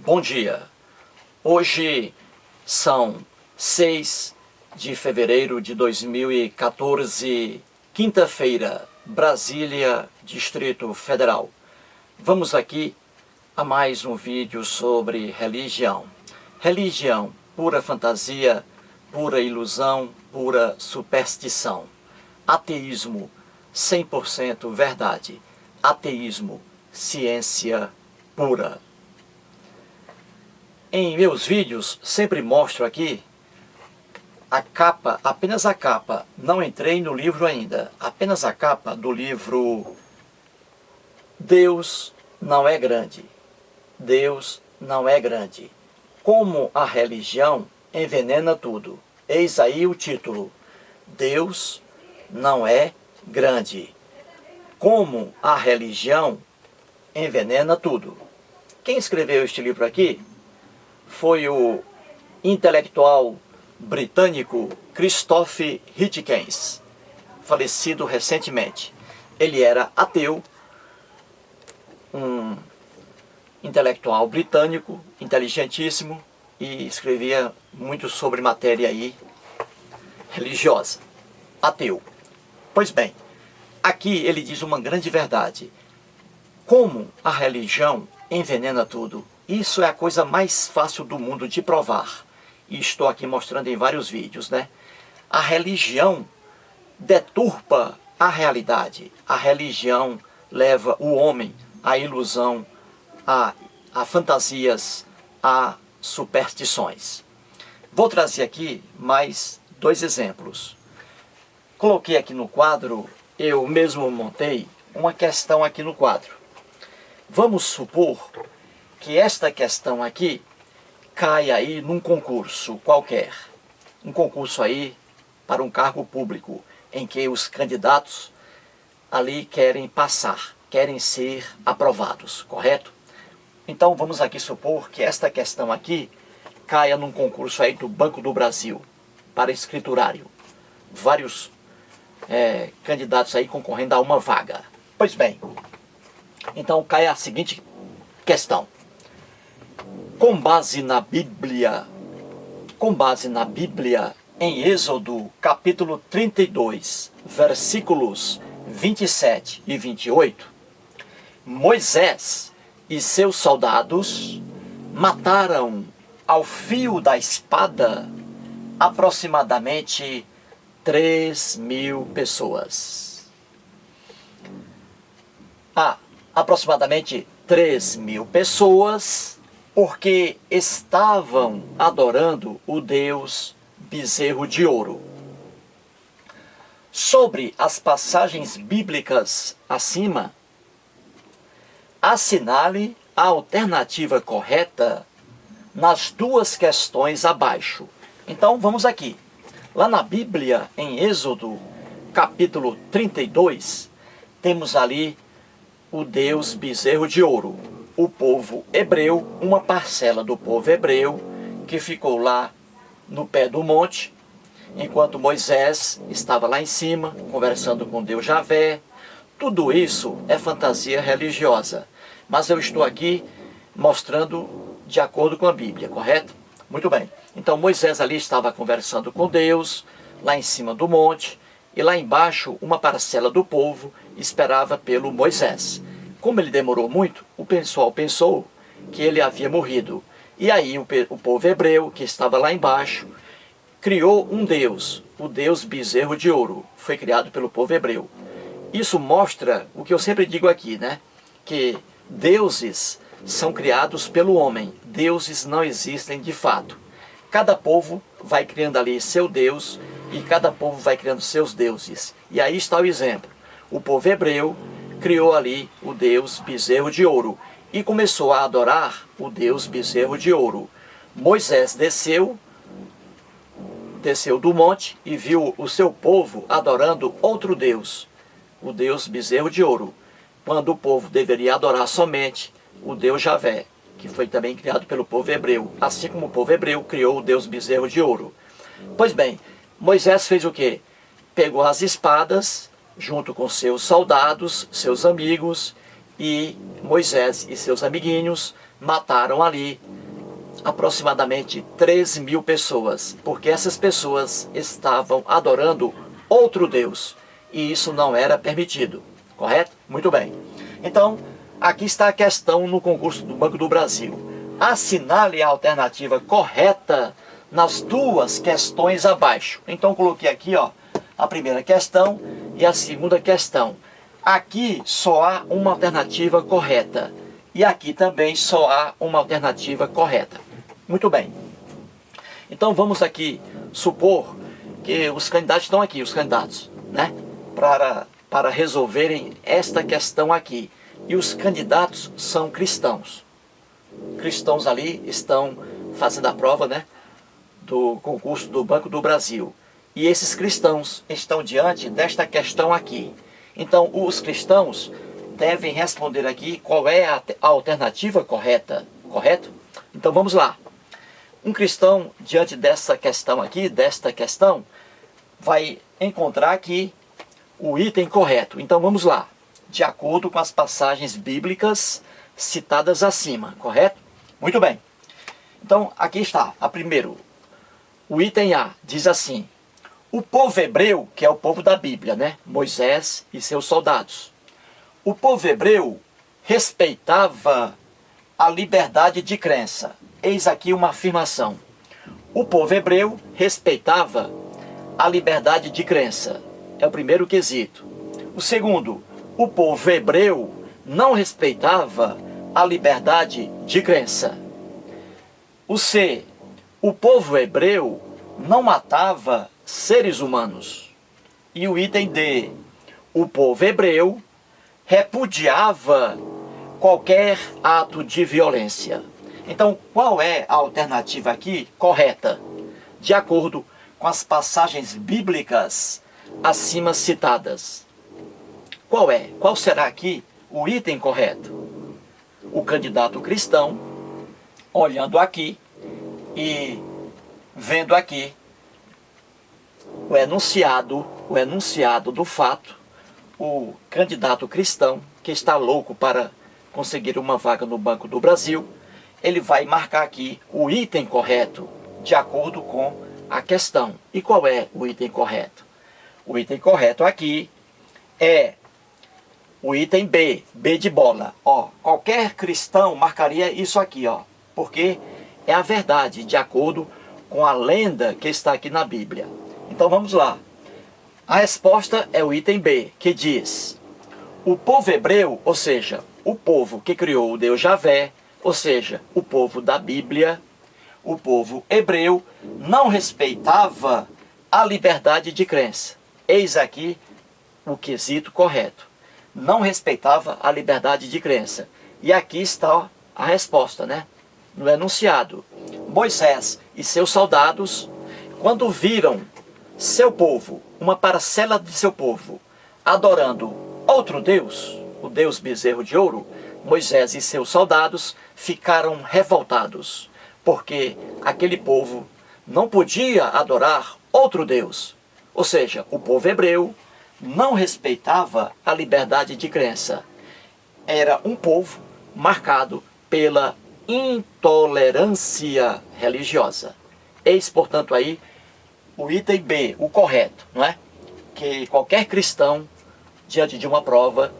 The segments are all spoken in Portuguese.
Bom dia, hoje são 6 de fevereiro de 2014, quinta-feira, Brasília, Distrito Federal. Vamos aqui a mais um vídeo sobre religião. Religião, pura fantasia, pura ilusão, pura superstição. Ateísmo, 100% verdade. Ateísmo, ciência pura. Em meus vídeos, sempre mostro aqui a capa, apenas a capa, não entrei no livro ainda, apenas a capa do livro Deus não é grande. Deus não é grande. Como a religião envenena tudo. Eis aí o título. Deus não é grande. Como a religião envenena tudo. Quem escreveu este livro aqui foi o intelectual britânico Christopher Hitchens, falecido recentemente. Ele era ateu, um intelectual britânico, inteligentíssimo, e escrevia muito sobre matéria aí religiosa. Ateu. Pois bem, aqui ele diz uma grande verdade. Como a religião envenena tudo. Isso é a coisa mais fácil do mundo de provar. E estou aqui mostrando em vários vídeos, né? A religião deturpa a realidade. A religião leva o homem à ilusão, a fantasias, a superstições. Vou trazer aqui mais 2 exemplos. Coloquei aqui no quadro, eu mesmo montei uma questão aqui no quadro. Vamos supor que esta questão aqui cai aí num concurso qualquer. Um concurso aí para um cargo público, em que os candidatos ali querem passar, querem ser aprovados, correto? Então vamos aqui supor que esta questão aqui caia num concurso aí do Banco do Brasil, para escriturário. Vários candidatos aí concorrendo a uma vaga. Pois bem, então cai a seguinte questão. Com base na Bíblia, em Êxodo capítulo 32, versículos 27 e 28, Moisés e seus soldados mataram ao fio da espada aproximadamente 3.000 pessoas. Aproximadamente 3.000 pessoas, porque estavam adorando o Deus bezerro de ouro. Sobre as passagens bíblicas acima, assinale a alternativa correta nas 2 questões abaixo. Então vamos aqui. Lá na Bíblia, em Êxodo, capítulo 32, temos ali o Deus bezerro de ouro. O povo hebreu, uma parcela do povo hebreu, que ficou lá no pé do monte, enquanto Moisés estava lá em cima, conversando com Deus Javé. Tudo isso é fantasia religiosa, mas eu estou aqui mostrando de acordo com a Bíblia, correto? Muito bem. Então Moisés ali estava conversando com Deus, lá em cima do monte, e lá embaixo uma parcela do povo esperava pelo Moisés. Como ele demorou muito, o pessoal pensou que ele havia morrido. E aí o povo hebreu, que estava lá embaixo, criou um Deus, o Deus bezerro de ouro. Foi criado pelo povo hebreu. Isso mostra o que eu sempre digo aqui, né? Que deuses são criados pelo homem. Deuses não existem de fato. Cada povo vai criando ali seu Deus e cada povo vai criando seus deuses. E aí está o exemplo. O povo hebreu criou ali o Deus bezerro de ouro e começou a adorar o Deus bezerro de ouro. Moisés desceu do monte e viu o seu povo adorando outro Deus, o Deus bezerro de ouro, quando o povo deveria adorar somente o Deus Javé, que foi também criado pelo povo hebreu, assim como o povo hebreu criou o Deus bezerro de ouro. Pois bem, Moisés fez o quê? Pegou as espadas junto com seus soldados, seus amigos, e Moisés e seus amiguinhos mataram ali aproximadamente 3.000 pessoas, porque essas pessoas estavam adorando outro Deus, e isso não era permitido, correto? Muito bem. Então, aqui está a questão no concurso do Banco do Brasil. Assinale a alternativa correta nas duas questões abaixo. Então, coloquei aqui, ó, a primeira questão e a segunda questão. Aqui só há uma alternativa correta, e aqui também só há uma alternativa correta. Muito bem. Então vamos aqui supor que os candidatos estão aqui, os candidatos, né? Para resolverem esta questão aqui. E os candidatos são cristãos. Cristãos ali estão fazendo a prova, né, do concurso do Banco do Brasil. E esses cristãos estão diante desta questão aqui. Então os cristãos devem responder aqui qual é a alternativa correta, correto? Então vamos lá. Um cristão, diante dessa questão aqui, vai encontrar aqui o item correto. Então vamos lá. De acordo com as passagens bíblicas citadas acima, correto? Muito bem. Então aqui está, a primeiro. O item A diz assim: o povo hebreu, que é o povo da Bíblia, né? Moisés e seus soldados. O povo hebreu respeitava a liberdade de crença. Eis aqui uma afirmação. O povo hebreu respeitava a liberdade de crença. É o primeiro quesito. O segundo, o povo hebreu não respeitava a liberdade de crença. O C, o povo hebreu não matava seres humanos. E o item D, o povo hebreu repudiava qualquer ato de violência. Então, qual é a alternativa aqui correta? De acordo com as passagens bíblicas acima citadas. Qual é? Qual será aqui o item correto? O candidato cristão, olhando aqui e vendo aqui o enunciado do fato, o candidato cristão que está louco para conseguir uma vaga no Banco do Brasil, ele vai marcar aqui o item correto, de acordo com a questão. E qual é o item correto? O item correto aqui é o item B, B de bola. Ó, qualquer cristão marcaria isso aqui, ó, porque é a verdade, de acordo com a lenda que está aqui na Bíblia. Então vamos lá. A resposta é o item B, que diz: o povo hebreu, ou seja, o povo que criou o Deus Javé, ou seja, o povo da Bíblia, o povo hebreu, não respeitava a liberdade de crença. Eis aqui o quesito correto. Não respeitava a liberdade de crença. E aqui está a resposta, né? No enunciado. Moisés e seus soldados, quando viram seu povo, uma parcela de seu povo, adorando outro Deus, o Deus bezerro de ouro, Moisés e seus soldados ficaram revoltados, porque aquele povo não podia adorar outro Deus. Ou seja, o povo hebreu não respeitava a liberdade de crença. Era um povo marcado pela intolerância religiosa. Eis, portanto, aí o item B, o correto, não é? Que qualquer cristão, diante de uma prova,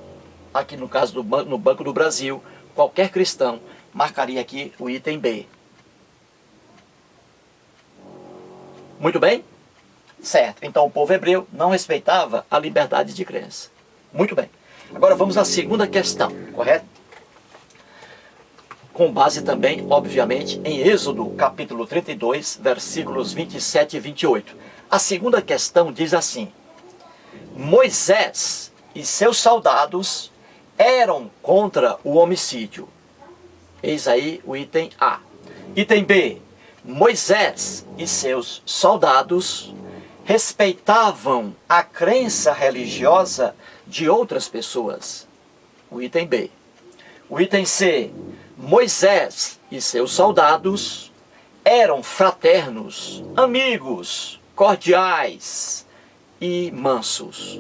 aqui no caso no Banco do Brasil, qualquer cristão marcaria aqui o item B. Muito bem? Certo. Então o povo hebreu não respeitava a liberdade de crença. Muito bem. Agora vamos à segunda questão, correto? Com base também, obviamente, em Êxodo, capítulo 32, versículos 27 e 28. A segunda questão diz assim: Moisés e seus soldados eram contra o homicídio. Eis aí o item A. Item B. Moisés e seus soldados respeitavam a crença religiosa de outras pessoas. O item B. O item C. Moisés e seus soldados eram fraternos, amigos, cordiais e mansos.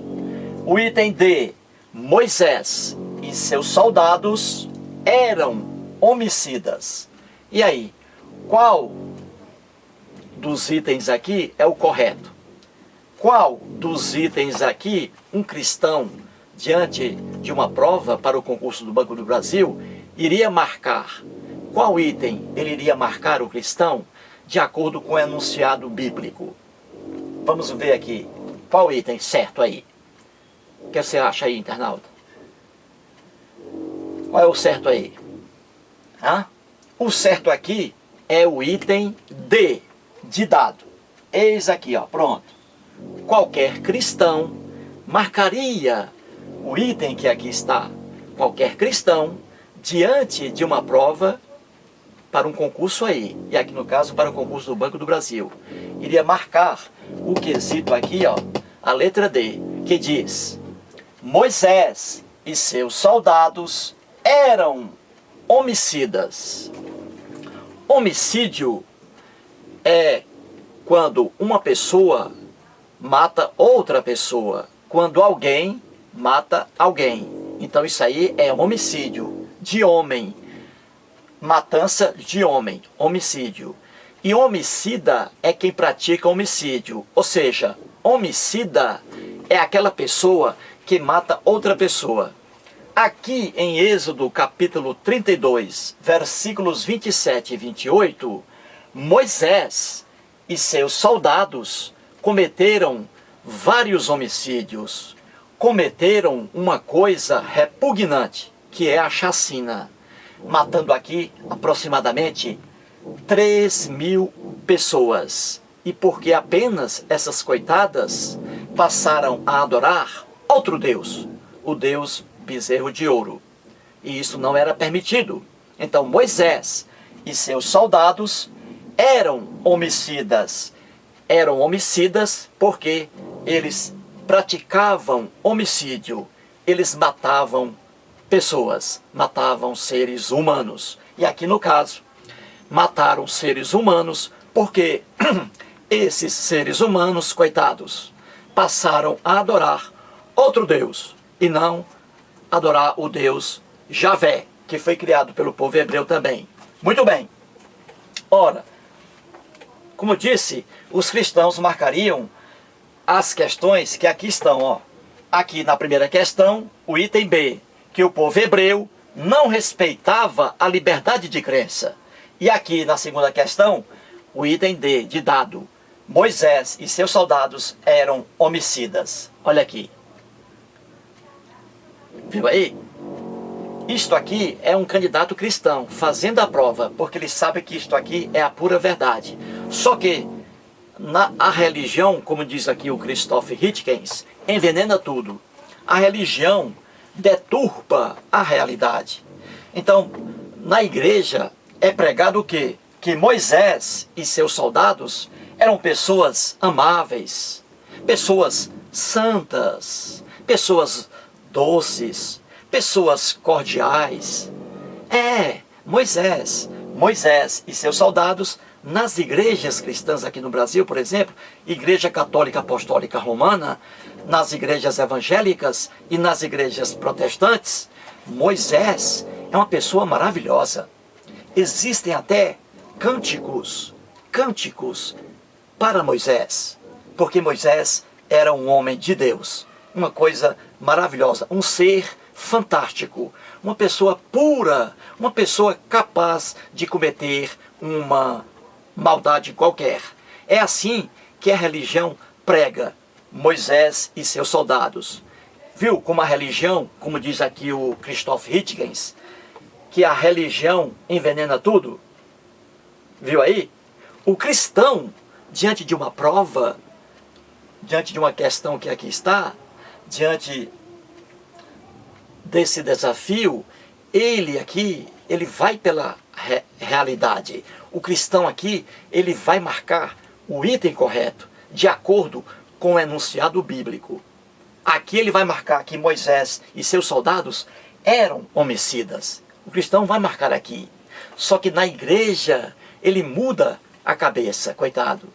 O item D. Moisés e seus soldados eram homicidas. E aí, qual dos itens aqui é o correto? Qual dos itens aqui um cristão, diante de uma prova para o concurso do Banco do Brasil, iria marcar? Qual item ele iria marcar o cristão de acordo com o enunciado bíblico? Vamos ver aqui. Qual item certo aí? O que você acha aí, internauta? Qual é o certo aí? O certo aqui é o item D, de dado. Eis aqui, ó, pronto. Qualquer cristão marcaria o item que aqui está. Qualquer cristão, diante de uma prova para um concurso aí, e aqui no caso para o concurso do Banco do Brasil, iria marcar o quesito aqui, ó, a letra D, que diz: Moisés e seus soldados eram homicidas. Homicídio é quando uma pessoa mata outra pessoa, quando alguém mata alguém. Então isso aí é homicídio de homem, matança de homem, homicídio. E homicida é quem pratica homicídio, ou seja, homicida é aquela pessoa que mata outra pessoa. Aqui em Êxodo capítulo 32, versículos 27 e 28, Moisés e seus soldados cometeram vários homicídios. Cometeram uma coisa repugnante, que é a chacina, matando aqui aproximadamente 3.000 pessoas. E porque apenas essas coitadas passaram a adorar outro Deus, o Deus bezerro de ouro. E isso não era permitido. Então Moisés e seus soldados eram homicidas. Eram homicidas porque eles praticavam homicídio. Eles matavam pessoas, matavam seres humanos. E aqui no caso, mataram seres humanos porque esses seres humanos, coitados, passaram a adorar outro Deus e não adorar o Deus Javé, que foi criado pelo povo hebreu também. Muito bem. Ora, como disse, os cristãos marcariam as questões que aqui estão, ó. Aqui na primeira questão, o item B, que o povo hebreu não respeitava a liberdade de crença. E aqui na segunda questão, o item D, de dado, Moisés e seus soldados eram homicidas. Olha aqui. Viu aí? Isto aqui é um candidato cristão fazendo a prova, porque ele sabe que isto aqui é a pura verdade. Só que a religião, como diz aqui o Christoph Hitchens, envenena tudo. A religião deturpa a realidade. Então, na igreja é pregado o quê? Que Moisés e seus soldados eram pessoas amáveis, pessoas santas, pessoas doces, pessoas cordiais. Moisés e seus soldados, nas igrejas cristãs aqui no Brasil, por exemplo, Igreja Católica Apostólica Romana, nas igrejas evangélicas e nas igrejas protestantes, Moisés é uma pessoa maravilhosa. Existem até cânticos para Moisés, porque Moisés era um homem de Deus, uma coisa maravilhosa, um ser fantástico, uma pessoa pura, uma pessoa capaz de cometer uma maldade qualquer. É assim que a religião prega Moisés e seus soldados. Viu como a religião, como diz aqui o Christoph Hitchens, que a religião envenena tudo? Viu aí? O cristão, diante de uma prova, diante de uma questão que aqui está, diante desse desafio, ele vai pela realidade. O cristão aqui, ele vai marcar o item correto, de acordo com o enunciado bíblico. Aqui ele vai marcar que Moisés e seus soldados eram homicidas. O cristão vai marcar aqui. Só que na igreja, ele muda a cabeça, coitado.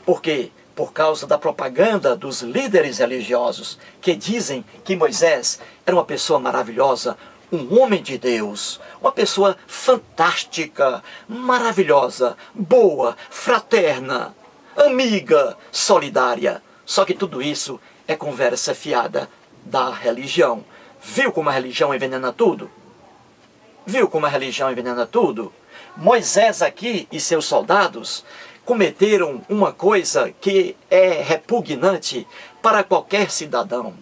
Por quê? Por causa da propaganda dos líderes religiosos, que dizem que Moisés era uma pessoa maravilhosa, um homem de Deus, uma pessoa fantástica, maravilhosa, boa, fraterna, amiga, solidária. Só que tudo isso é conversa fiada da religião. Viu como a religião envenena tudo? Viu como a religião envenena tudo? Moisés aqui e seus soldados cometeram uma coisa que é repugnante para qualquer cidadão.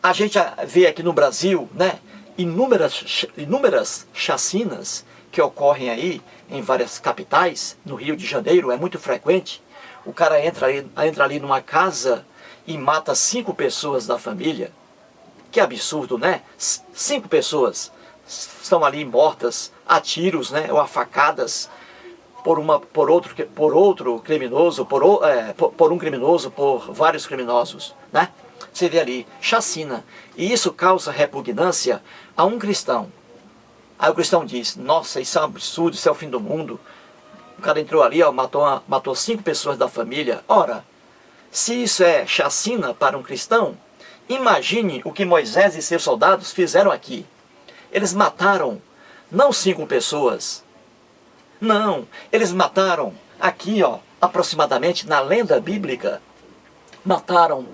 A gente vê aqui no Brasil, né, inúmeras chacinas que ocorrem aí em várias capitais. No Rio de Janeiro é muito frequente. O cara entra ali numa casa e mata 5 pessoas da família. Que absurdo, né? 5 pessoas estão ali mortas a tiros, né, ou a facadas por outro criminoso, por um criminoso, por vários criminosos, né? Você vê ali, chacina. E isso causa repugnância a um cristão. Aí o cristão diz, nossa, isso é um absurdo, isso é o fim do mundo. O cara entrou ali, ó, matou 5 pessoas da família. Ora, se isso é chacina para um cristão, imagine o que Moisés e seus soldados fizeram aqui. Eles mataram, não 5 pessoas. Não, eles mataram aqui, ó, aproximadamente, na lenda bíblica, mataram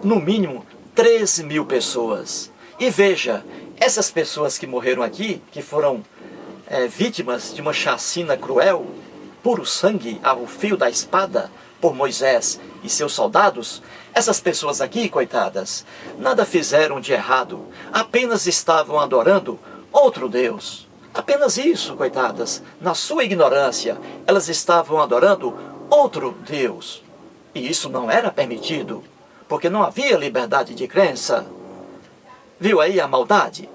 no mínimo 13.000 pessoas. E veja, essas pessoas que morreram aqui, que foram vítimas de uma chacina cruel, puro sangue ao fio da espada, por Moisés e seus soldados, essas pessoas aqui, coitadas, nada fizeram de errado, apenas estavam adorando outro Deus. Apenas isso, coitadas, na sua ignorância, elas estavam adorando outro Deus. E isso não era permitido, porque não havia liberdade de crença. Viu aí a maldade?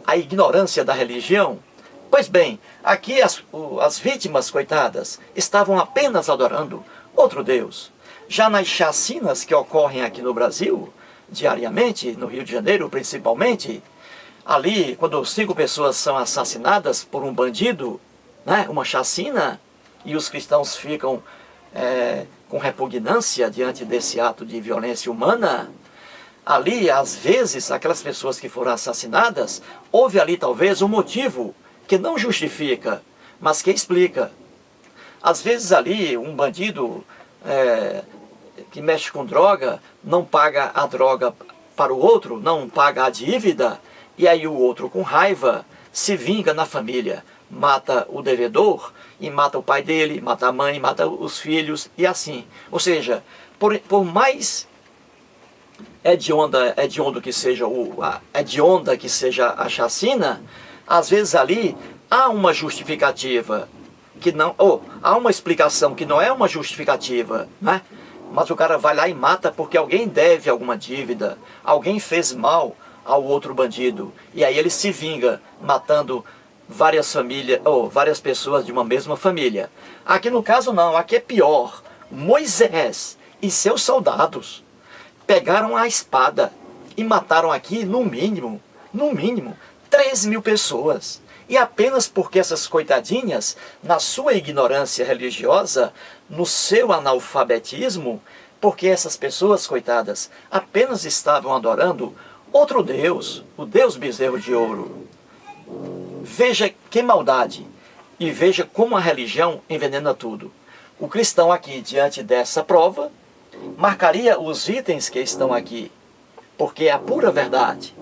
A ignorância da religião? Pois bem, aqui as vítimas, coitadas, estavam apenas adorando outro Deus. Já nas chacinas que ocorrem aqui no Brasil, diariamente, no Rio de Janeiro principalmente, ali, quando 5 pessoas são assassinadas por um bandido, né, uma chacina, e os cristãos ficam com repugnância diante desse ato de violência humana, ali, às vezes, aquelas pessoas que foram assassinadas, houve ali talvez um motivo que não justifica, mas que explica. Às vezes ali, um bandido que mexe com droga, não paga a droga para o outro, não paga a dívida, e aí o outro, com raiva, se vinga na família, mata o devedor, e mata o pai dele, mata a mãe, mata os filhos, e assim. Ou seja, por mais hedionda que seja a chacina, às vezes ali há uma justificativa, há uma explicação que não é uma justificativa, né? Mas o cara vai lá e mata porque alguém deve alguma dívida, alguém fez mal ao outro bandido, e aí ele se vinga, matando várias famílias, ou várias pessoas de uma mesma família. Aqui no caso não, aqui é pior. Moisés e seus soldados pegaram a espada e mataram aqui, no mínimo, 13.000 pessoas. E apenas porque essas coitadinhas, na sua ignorância religiosa, no seu analfabetismo, porque essas pessoas, coitadas, apenas estavam adorando outro Deus, o Deus bezerro de ouro. Veja que maldade, e veja como a religião envenena tudo. O cristão aqui, diante dessa prova, marcaria os itens que estão aqui, porque é a pura verdade.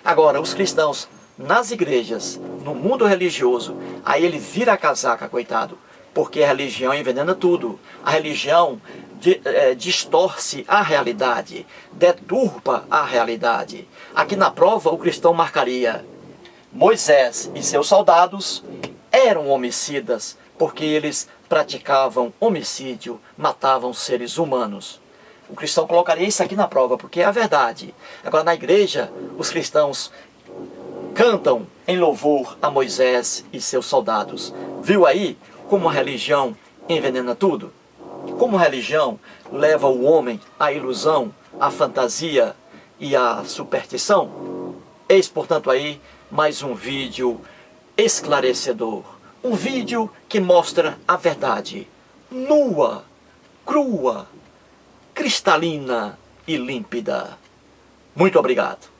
Agora, os cristãos nas igrejas, no mundo religioso, aí ele vira a casaca, coitado, porque a religião envenena tudo. A religião distorce a realidade, deturpa a realidade. Aqui na prova, o cristão marcaria: Moisés e seus soldados eram homicidas, porque eles praticavam homicídio, matavam seres humanos. O cristão colocaria isso aqui na prova, porque é a verdade. Agora, na igreja, os cristãos cantam em louvor a Moisés e seus soldados. Viu aí como a religião envenena tudo? Como a religião leva o homem à ilusão, à fantasia e à superstição? Eis, portanto, aí mais um vídeo esclarecedor. Um vídeo que mostra a verdade, nua, crua, cristalina e límpida. Muito obrigado.